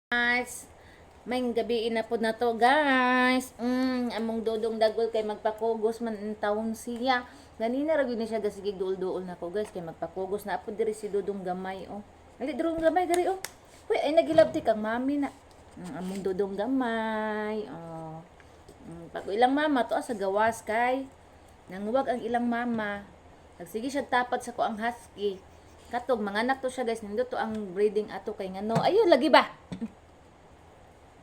Guys, may gabi na po na to guys. Among dodong dagol kay magpakugos man ang taon siya. Ganina ra gyud ni siya gasigig duol-duol na ko guys kay magpakugos na po diri si dodong gamay oh. Ali dodong gamay diri oh. Uy ay nagilabti kang mami na. Among dodong gamay oh. Pag ilang mama to sa gawas kay nanguwag ang ilang mama. Nagsige siya tapat sa ko ang husky. Katog manganak to siya guys, nindot to ang breeding ato kay ngano. Ayun lagi ba?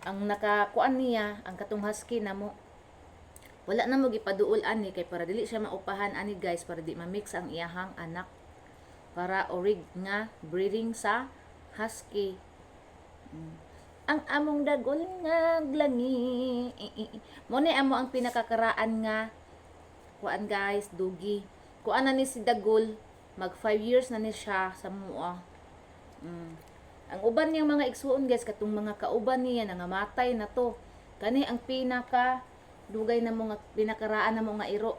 Ang nakakuan niya, ang katong husky na mo, wala na mo gipaduol ani kay para dili siya maupahan ani guys, para di ma-mix ang iyahang anak. Para orig nga breeding sa husky. Ang among dagol nga glangi. Mo ni amo ang pinakakaraan nga kuan guys, dugi. Kuan na ni si dagol, mag 5 years na ni siya sa mua. Ang uban niyang mga igsuon guys, katong mga kauban niya nangamatay na to. Kani ang pinaka dugay na mga pinakaraan na mga iro.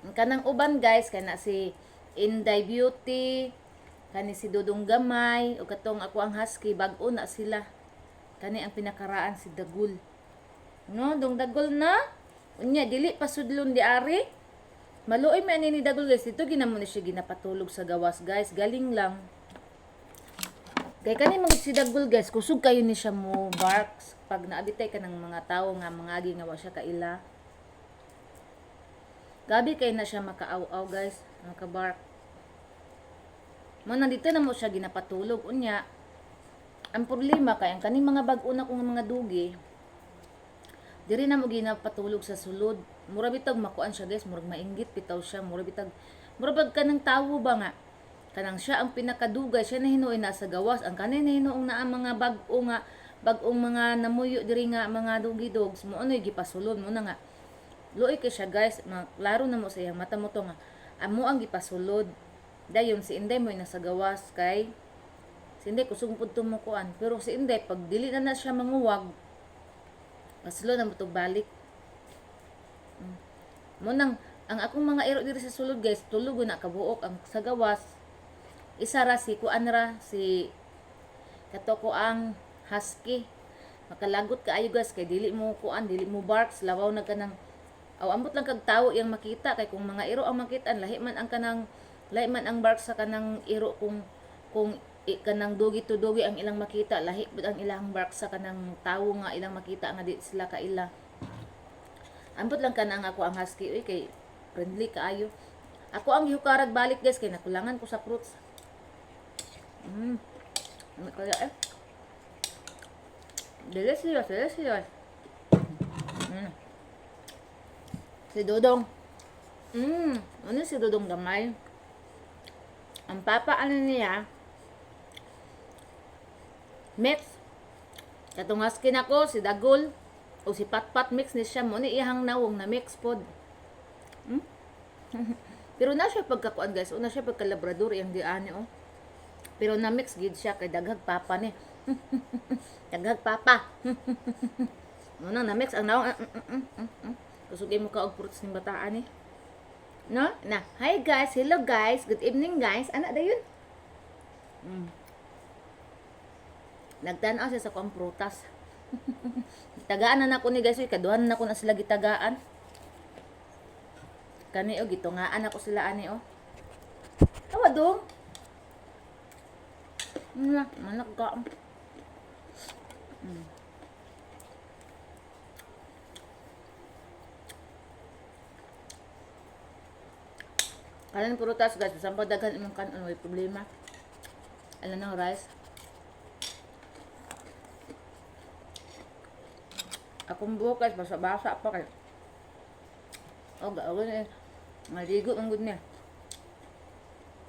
Ang kanang uban guys, kana si Inday Beauty, kani si Dudong Gamay, o katong ako ang husky, bag-o na sila. Kani ang pinakaraan si Dagul. No, dong Dagul na. Unya, dili pasudlon di ari. Maluoy man ni Dagul guys, dito ginamo ni siya ginapatulog sa gawas guys, galing lang. Kay kani mga si Dagul guys, kusog kayo ni siya mo barks pag naabitay ka ng mga tao nga mangagi nga wa siya kaila. Gabi kay na siya makaaw-aw guys, makabark. Mo nandito na mo siya ginapatulog unya. Ang problema kay ang kaning mga bag-o na kong mga dugi, diri na mo ginapatulog sa sulod. Mura bitag makuan siya guys, murag mainggit bitaw siya, mura bag kanang tawo ba nga. Kanang siya ang pinakadugay, siya na hinuoy na sa gawas. Ang kanay na hinuong na ang mga bag-ong mga namuyo diri nga mga dugi-dogs mo ano gipasulod mo na nga. Luoy kay siya guys, laro na mo sa iyang mata mo to nga. Amo ang gipasulod. Dayon si Inday mo na sa gawas kay si Inday kusog pud tumukuan. Pero si Inday pag dili na siya manguwag, pasulod na mo to balik. Mo nang ang akong mga iro diri sa sulod guys, tulog na kabuok ang sa gawas. Isa ra si kuan ra si katoko ang husky. Makalagot ka ayo guys kay dili mo kuan, dili mo barks, lawaw na kanang ambot lang kag tawo yang makita kay kung mga iro ang makitaan lahi man ang barks sa kanang iro kung kanang dugi to dugi ang ilang makita, lahi bud ang ilang barks sa kanang tawo nga ilang makita nga di sila kaila. Ambot lang kanang ako ang husky oy kay friendly kaayo. Ako ang yukarag balik guys kay nakulangan ko sa fruits. Ano kaya eh? Delicious. Si Dodong. Ano si Dodong Gamay? Ang papa ano niya? Mix. Katong husky nako si Dagol o si Patpat mix ni siya mo ni iyang nawong na mix pod. Pero na siya pagkakuan guys, una siya pagka labrador yang di ani oh. Pero na mix gid siya kay daghag papa ni. Daghag papa. Muna na mix ang nawong. Kusugay mo ka og fruits ning bataan ni. No? Na, hi guys, hello guys, good evening guys. Ana dayon. Nagtan-aw siya sa kuang prutas. Tagaan na nako ni guys, kaduhan na ko na sila gitagaan. Kani o gitungaan ako sila ani o. Tawa dong. Manak ka. Kalan prutas guys, sampa daghan imong kanon may problema. Ano nang rice? Akong bukas basa-basa pa kay. Gawin eh. Maligo ang good niya.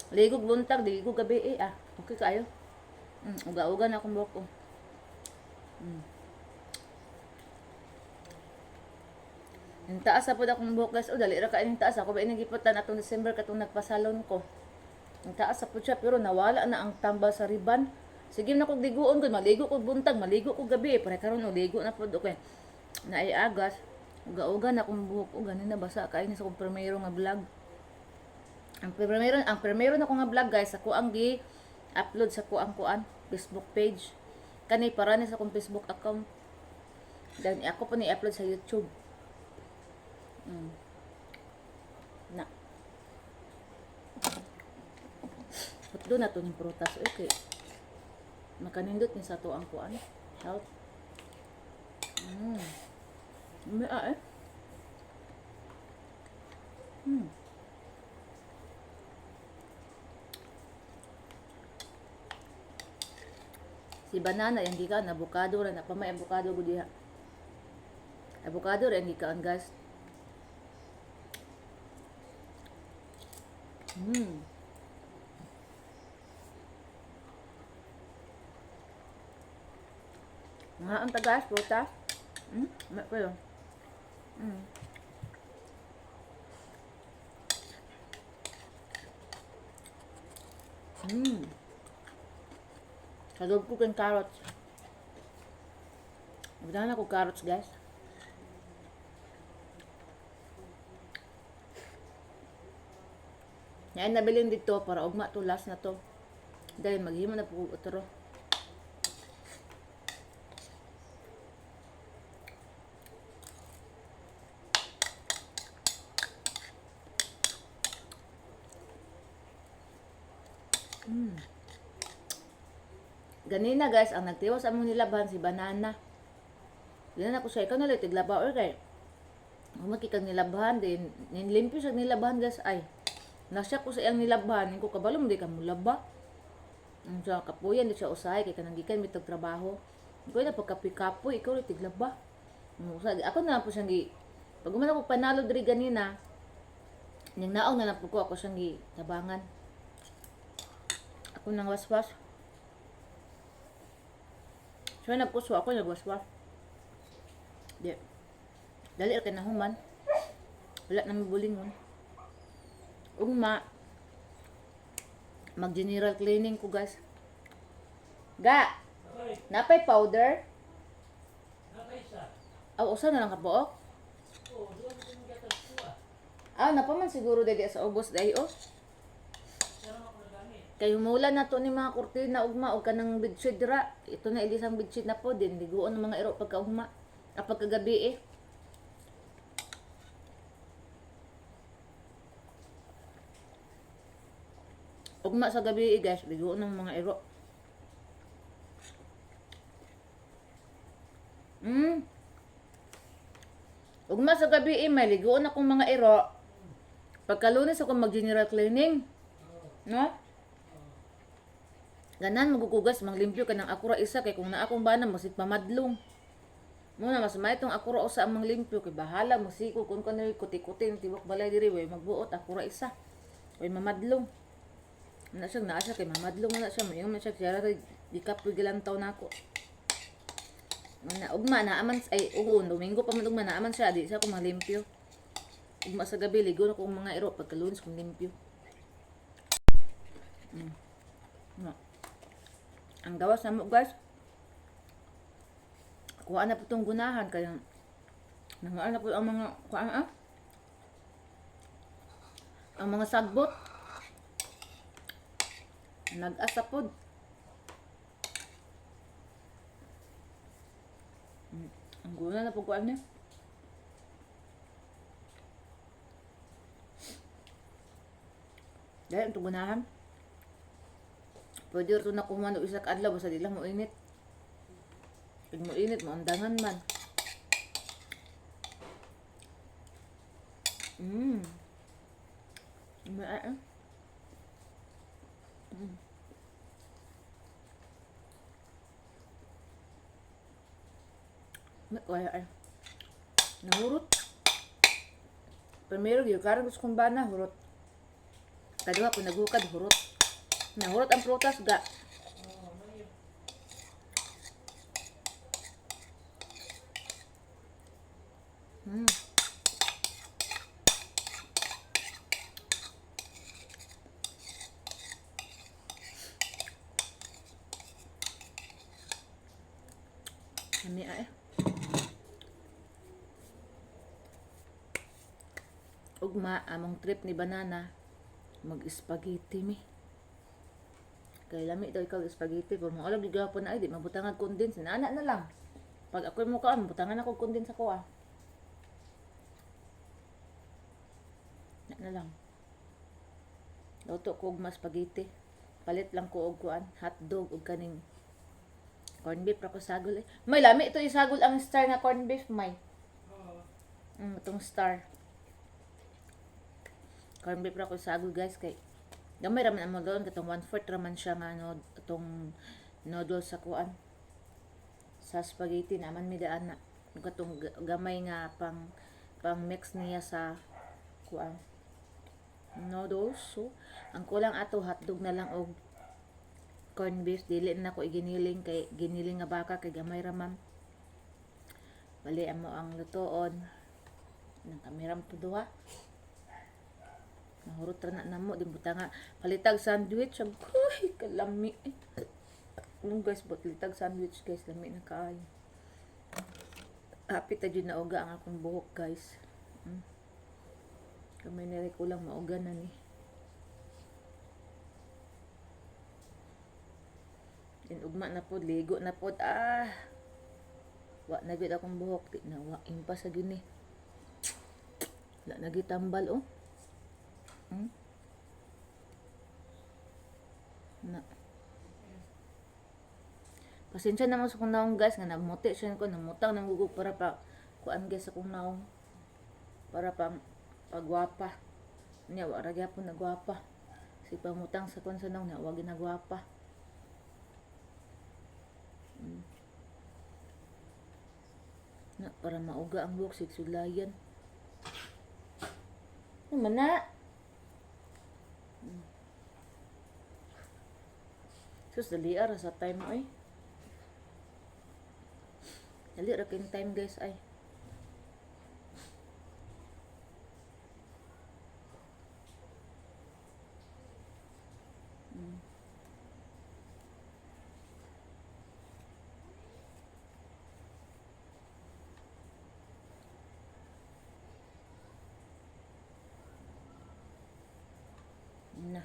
Ligo buntag, ligo gabi eh. Okay kayo. Uga-uga na akong buhok ko. Yung taas na po akong buhok guys. Dali ra ka yung taas. Ako ba inagiputan atong December katong nagpasalon ko. Yung taas na po siya. Pero nawala na ang tambal sa riban. Sige na kong liguon ko. Maligo ko buntag. Maligo ko gabi. Pare karon ligo na po. Okay. Naiagas. Uga-uga na akong buhok. Ganin na basa. Kain sa akong primero nga vlog. Ang primero na ko nga vlog guys. Ako ang gi-upload sa kuang Facebook page. Kani para ni sa akong Facebook account. Dan ako pa ni upload sa YouTube. Na. Hotdo na to ng prutas. Okay. Makanindot ni sa to ang kuan. Health. May eh. Si banana yang gikan avocado ra na pa may avocado gud diha. Avocado ra gikan guys. Nga ang tagas prutas. May pa yun. Kalog ko kang carrots. Nagdahan ako carrots guys. Yan nabilin dito para ugma to last na to. Dahil maghimo na po utro. Ganina guys, ang nagtiwas among nilaban si banana. Dinan ako siya, ikaw na lang tiglaba or kay humakikang nilabahan din, ninlimpyo siya nilabahan guys, ay nasya ko sa iyang nilabahan, ko kabalo mo di ka mulaba. Ang siya kapuyan, di siya usahay, kay kanang gikan mitag trabaho. Ikaw na pagkapi-kapoy, ikaw na tiglaba. Ako na lang po siyang pag umana ko panalo diri ganina, yung naong na lang po ko, ako siyang tabangan. Ako nang waswas. So, nagpuso ako, nagwaswas. Di. Dali ka na human. Wala na mabulingon. Ugma. Mag-general cleaning ko, guys. Ga! Napay powder? Napay sa. Usa na lang kapook? Oo, doon ko yung gatag kuha. Napaman siguro dali sa ubos dahi, oh. Kay humulan na to ni mga kurtina ugma o kanang bedsheet dira. Ito na ilisang bedsheet na po din. Liguon ng mga iro pagka ugma. Pagkagabi eh. Ugma sa gabi eh guys. Liguon ng mga iro. Ugma sa gabi eh. May liguon akong mga iro. Pagkalunes ako mag-general cleaning. No? Ganan magukugas manglimpyo ka ng akura isa kay kung na akong bana masit pamadlong. Muna mas may itong akura usa ang manglimpyo kay bahala masiko kung kanoy kuti-kuti tibok balay diri way magbuot akura isa. Way mamadlong. Na siya kay mamadlong na siya mayon na siya kaya di kapoy gilantaw nako. Na ugma na aman ay Domingo pa man ugma na aman siya di siya ko manglimpyo. Ugma sa gabi ligo na kong mga iro pagka-Lunes kong limpyo. No. Ang gawas na mo guys, kuha na po itong gunahan, kaya nangaan na po ang mga, ang mga sagbot, nag-asa po. Ang guna na po kuha niya. Dahil itong gunahan, pwede ito na kumano isa ka adlaw basta di lang mo init. Pag mo init, maandangan man. Kaya ay. Nahurot. Primero, yung karang gusto kong bana, hurot. Kadua po nagukad, hurot. Nahurot ang prutas, ga. Kami ay. Ugma among trip ni banana mag-spaghetti mi. Kay lami daw ikaw spaghetti pero mo alam gigapon na ay di mabutangan condense na ana na lang. Pag ako mo kaon butangan ako condense ako ah. Na lang. Luto ko og mas spaghetti. Palit lang ko og kuan, hotdog ug kaning corn beef ra ko sagol eh. May lami ito isagol ang star nga corn beef may. Itong star. Corn beef ra ko sagol guys kay gamay raman ang doon katong 1/4 raman siya nga no itong noodles sa kuan. Sa spaghetti naman mi daan na katong gamay nga pang mix niya sa kuan noodles. So ang kulang ato hotdog na lang og corn beef dili na ko iginiling kay giniling nga baka kay gamay raman. Bali amo ang lutoon ng kameram to duha. Nahurot ra na namo din butanga palitag sandwich ang kuy kalami. Nung guys but litag sandwich guys lami na kaayo. Hapit ta jud na uga ang akong buhok guys. Kamay nire ko lang mauga na ni. Ugma na pod, ligo na pod. Wa na gid akong buhok. Di na wa impas sa gini. Wala na gid tambal oh. Na. Pasensya naman sa kong naong guys nga namuti siya ko namutang nang gugug para pa kuan guys akong naong para pa pagwapa. Nya wa ra gyapon nagwapa. Si pamutang sa kon sa naong na wa ginagwapa. Na para mauga ang buhok sig sulayan. Naman na. Sus dali ara sa time ay. Dali ra king time guys ay. Na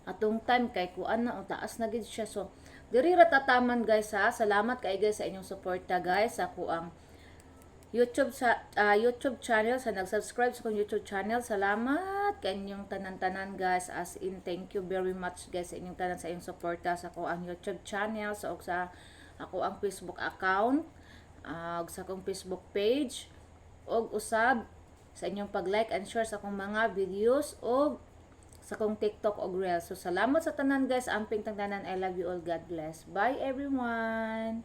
atong time kay kuan na taas na gid siya so diri ra tataman guys ha. Salamat kay guys sa inyong suporta guys sa kuang YouTube sa YouTube channel sa nag-subscribe sa kong YouTube channel. Salamat kay inyong tanan-tanan guys, as in thank you very much guys sa inyong tanan sa inyong suporta sa kuang YouTube channel sa og sa ako ang Facebook account og sa akong Facebook page og usab sa inyong pag-like and share sa akong mga videos og sa kong TikTok og Reels. So salamat sa tanan guys, amping tanan. I love you all. God bless. Bye everyone.